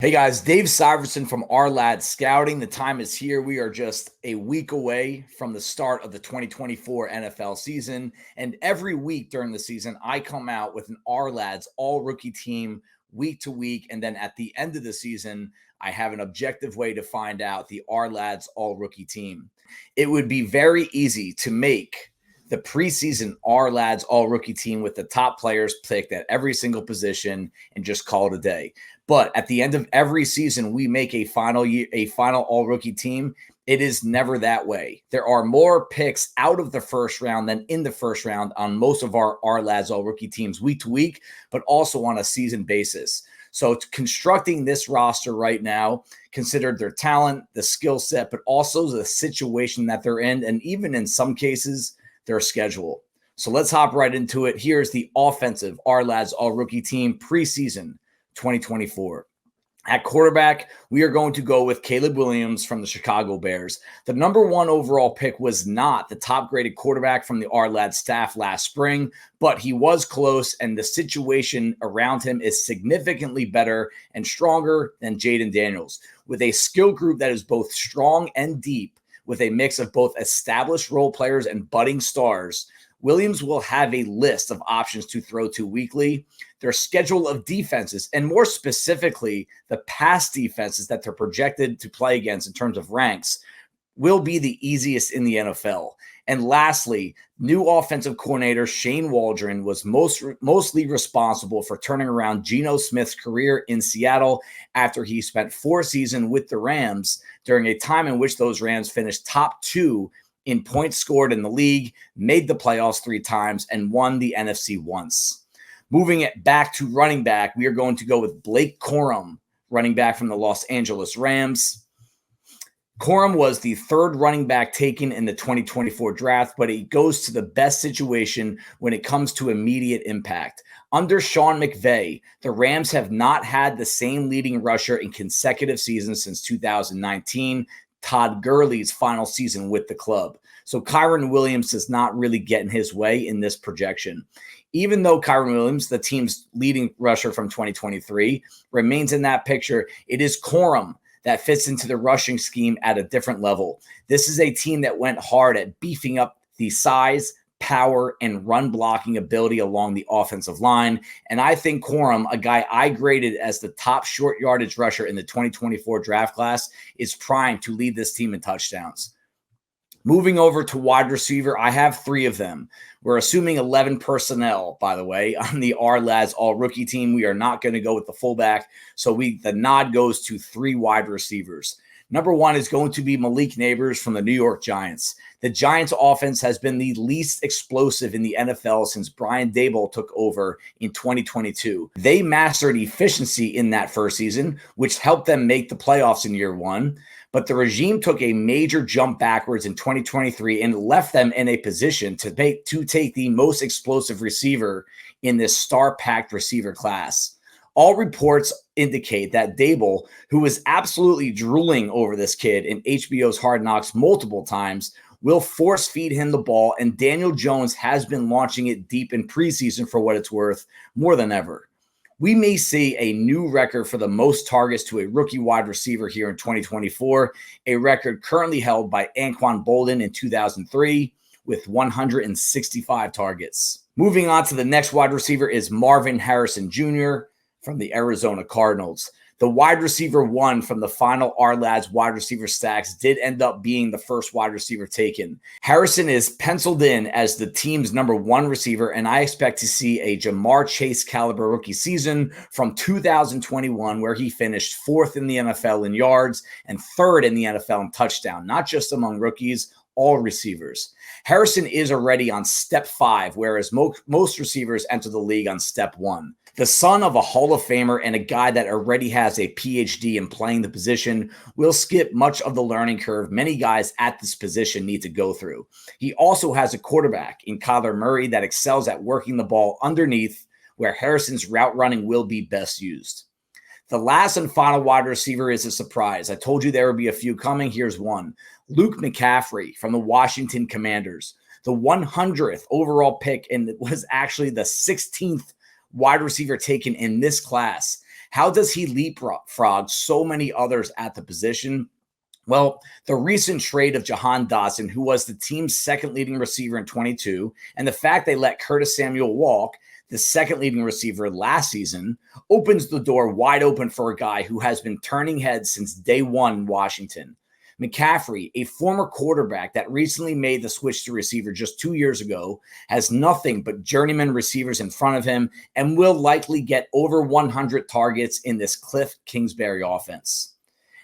Hey guys, Dave Syvertsen from Ourlads Scouting. The time is here. We are just a week away from the start of the 2024 NFL season. And every week during the season, I come out with an Ourlads all-rookie team week to week. And then at the end of the season, I have an objective way to find out the Ourlads all-rookie team. It would be very easy to make the preseason Ourlads all-rookie team with the top players picked at every single position and just call it a day. But at the end of every season, we make a final all-rookie team. It is never that way. There are more picks out of the first round than in the first round on most of our Ourlads all-rookie teams week to week, but also on a season basis. So constructing this roster right now, considered their talent, the skill set, but also the situation that they're in, and even in some cases, their schedule. So let's hop right into it. Here's the offensive Ourlads all-rookie team preseason 2024. At quarterback, we are going to go with Caleb Williams from the Chicago Bears. The number one overall pick was not the top-graded quarterback from the Ourlads staff last spring, but he was close, and the situation around him is significantly better and stronger than Jaden Daniels. With a skill group that is both strong and deep, with a mix of both established role players and budding stars, Williams will have a list of options to throw to weekly. Their schedule of defenses, and more specifically, the pass defenses that they're projected to play against in terms of ranks, will be the easiest in the NFL. And lastly, new offensive coordinator Shane Waldron was mostly responsible for turning around Geno Smith's career in Seattle after he spent 4 seasons with the Rams during a time in which those Rams finished top 2 in points scored in the league, made the playoffs 3 times, and won the NFC once. Moving it back to running back, we are going to go with Blake Corum, running back from the Los Angeles Rams. Corum was the 3rd running back taken in the 2024 draft, but he goes to the best situation when it comes to immediate impact. Under Sean McVay, the Rams have not had the same leading rusher in consecutive seasons since 2019, Todd Gurley's final season with the club. So Kyren Williams does not really get in his way in this projection. Even though Kyren Williams, the team's leading rusher from 2023, remains in that picture, it is Corum that fits into the rushing scheme at a different level. This is a team that went hard at beefing up the size, power, and run blocking ability along the offensive line. And I think Corum, a guy I graded as the top short yardage rusher in the 2024 draft class, is primed to lead this team in touchdowns. Moving over to wide receiver, I have 3 of them. We're assuming 11 personnel, by the way, on the Ourlads all-rookie team. We are not going to go with the fullback, so the nod goes to 3 wide receivers. Number 1 is going to be Malik Nabers from the New York Giants. The Giants' offense has been the least explosive in the NFL since Brian Daboll took over in 2022. They mastered efficiency in that first season, which helped them make the playoffs in year 1. But the regime took a major jump backwards in 2023 and left them in a position to take the most explosive receiver in this star-packed receiver class. All reports indicate that Daboll, who was absolutely drooling over this kid in HBO's Hard Knocks multiple times, will force feed him the ball, and Daniel Jones has been launching it deep in preseason for what it's worth more than ever. We may see a new record for the most targets to a rookie wide receiver here in 2024, a record currently held by Anquan Boldin in 2003 with 165 targets. Moving on to the next wide receiver is Marvin Harrison Jr. from the Arizona Cardinals. The wide receiver 1 from the final Ourlads wide receiver stacks did end up being the first wide receiver taken. Harrison is penciled in as the team's number 1 receiver, and I expect to see a Jamar Chase caliber rookie season from 2021, where he finished 4th in the NFL in yards and 3rd in the NFL in touchdown, not just among rookies, all receivers. Harrison is already on step 5, whereas most receivers enter the league on step 1. The son of a Hall of Famer and a guy that already has a PhD in playing the position will skip much of the learning curve many guys at this position need to go through. He also has a quarterback in Kyler Murray that excels at working the ball underneath, where Harrison's route running will be best used. The last and final wide receiver is a surprise. I told you there would be a few coming. Here's one. Luke McCaffrey from the Washington Commanders. The 100th overall pick, and it was actually the 16th wide receiver taken in this class. How does he leapfrog so many others at the position? Well, the recent trade of Jahan Dotson, who was the team's second leading receiver in 22, and the fact they let Curtis Samuel walk, the second leading receiver last season, opens the door wide open for a guy who has been turning heads since day one in Washington. McCaffrey, a former quarterback that recently made the switch to receiver just 2 years ago, has nothing but journeyman receivers in front of him and will likely get over 100 targets in this Cliff Kingsbury offense.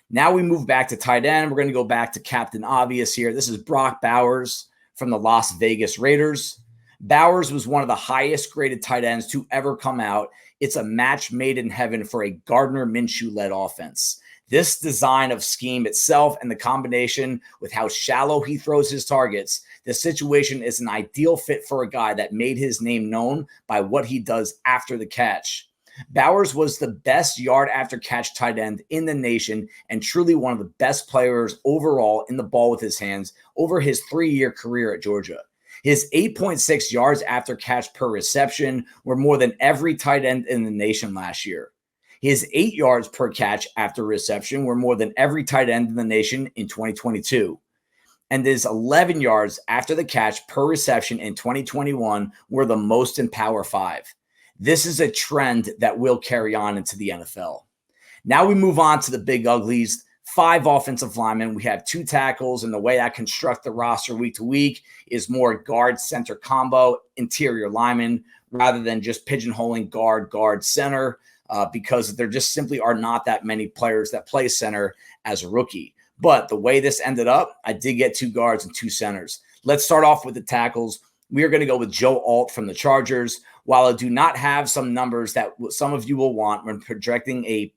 Now we move back to tight end. We're going to go back to Captain Obvious here. This is Brock Bowers from the Las Vegas Raiders. Bowers was one of the highest graded tight ends to ever come out. It's a match made in heaven for a Gardner Minshew-led offense. This design of scheme itself and the combination with how shallow he throws his targets, the situation is an ideal fit for a guy that made his name known by what he does after the catch. Bowers was the best yard after catch tight end in the nation and truly one of the best players overall in the ball with his hands over his 3-year career at Georgia. His 8.6 yards after catch per reception were more than every tight end in the nation last year. His 8 yards per catch after reception were more than every tight end in the nation in 2022. And his 11 yards after the catch per reception in 2021 were the most in Power 5. This is a trend that will carry on into the NFL. Now we move on to the big uglies. 5 offensive linemen. We have 2 tackles, and the way I construct the roster week to week is more guard-center combo, interior linemen, rather than just pigeonholing guard, center, because there just simply are not that many players that play center as a rookie. But the way this ended up, I did get 2 guards and 2 centers. Let's start off with the tackles. We are going to go with Joe Alt from the Chargers. While I do not have some numbers that some of you will want when projecting a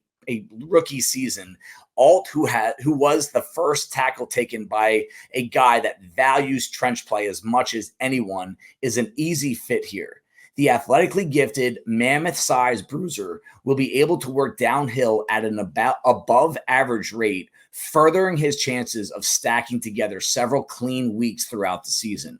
rookie season, Alt, who was the first tackle taken by a guy that values trench play as much as anyone, is an easy fit here. The athletically gifted, mammoth-sized bruiser will be able to work downhill at an above average rate, furthering his chances of stacking together several clean weeks throughout the season.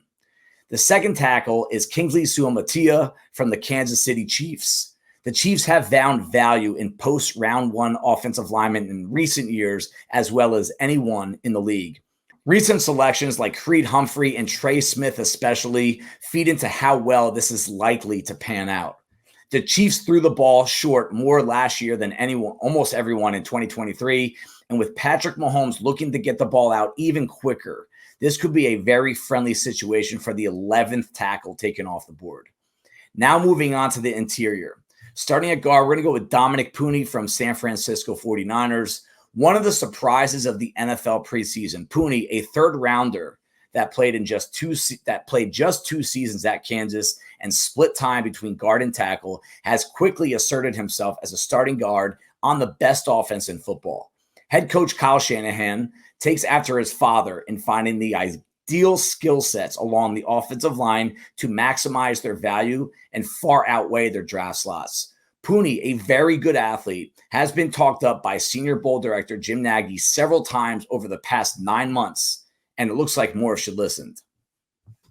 The second tackle is Kingsley Suamataia from the Kansas City Chiefs. The Chiefs have found value in post-round 1 offensive linemen in recent years, as well as anyone in the league. Recent selections like Creed Humphrey and Trey Smith especially feed into how well this is likely to pan out. The Chiefs threw the ball short more last year than almost everyone in 2023, and with Patrick Mahomes looking to get the ball out even quicker, this could be a very friendly situation for the 11th tackle taken off the board. Now moving on to the interior. Starting at guard, we're going to go with Dominick Puni from San Francisco 49ers. One of the surprises of the NFL preseason, Puni, a third-rounder that played just 2 seasons at Kansas and split time between guard and tackle, has quickly asserted himself as a starting guard on the best offense in football. Head coach Kyle Shanahan takes after his father in finding the ideal skill sets along the offensive line to maximize their value and far outweigh their draft slots. Puni, a very good athlete, has been talked up by Senior Bowl director Jim Nagy several times over the past 9 months, and it looks like more should listen.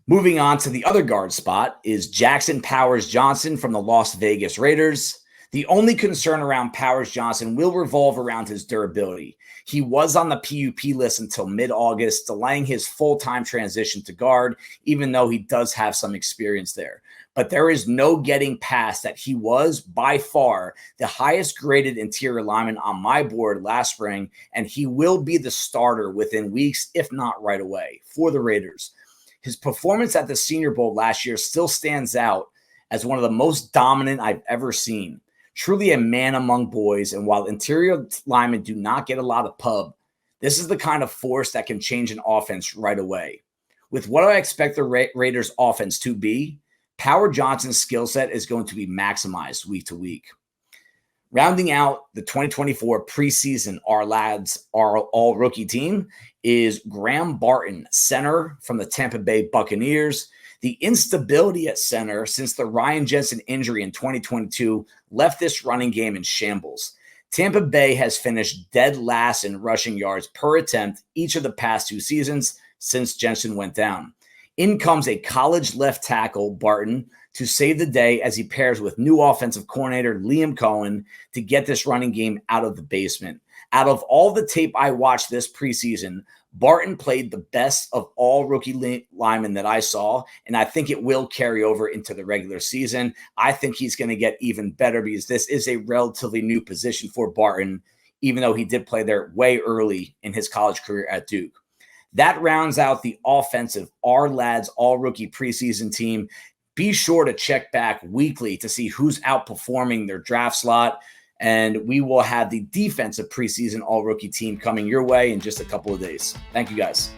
Moving on to the other guard spot is Jackson Powers Johnson from the Las Vegas Raiders. The only concern around Powers Johnson will revolve around his durability. He was on the PUP list until mid-August, delaying his full-time transition to guard, even though he does have some experience there. But there is no getting past that he was, by far, the highest graded interior lineman on my board last spring, and he will be the starter within weeks, if not right away, for the Raiders. His performance at the Senior Bowl last year still stands out as one of the most dominant I've ever seen. Truly a man among boys, and while interior linemen do not get a lot of pub, this is the kind of force that can change an offense right away. With what I expect the Raiders' offense to be, Power Johnson's skill set is going to be maximized week to week. Rounding out the 2024 preseason Ourlads all-rookie team is Graham Barton, center from the Tampa Bay Buccaneers. The instability at center since the Ryan Jensen injury in 2022 left this running game in shambles. Tampa Bay has finished dead last in rushing yards per attempt each of the past 2 seasons since Jensen went down. In comes a college left tackle, Barton, to save the day as he pairs with new offensive coordinator Liam Cohen to get this running game out of the basement. Out of all the tape I watched this preseason, Barton played the best of all rookie linemen that I saw, and I think it will carry over into the regular season. I think he's going to get even better because this is a relatively new position for Barton, even though he did play there way early in his college career at Duke. That rounds out the offensive Ourlads all-rookie preseason team. Be sure to check back weekly to see who's outperforming their draft slot. And we will have the defensive preseason all-rookie team coming your way in just a couple of days. Thank you, guys.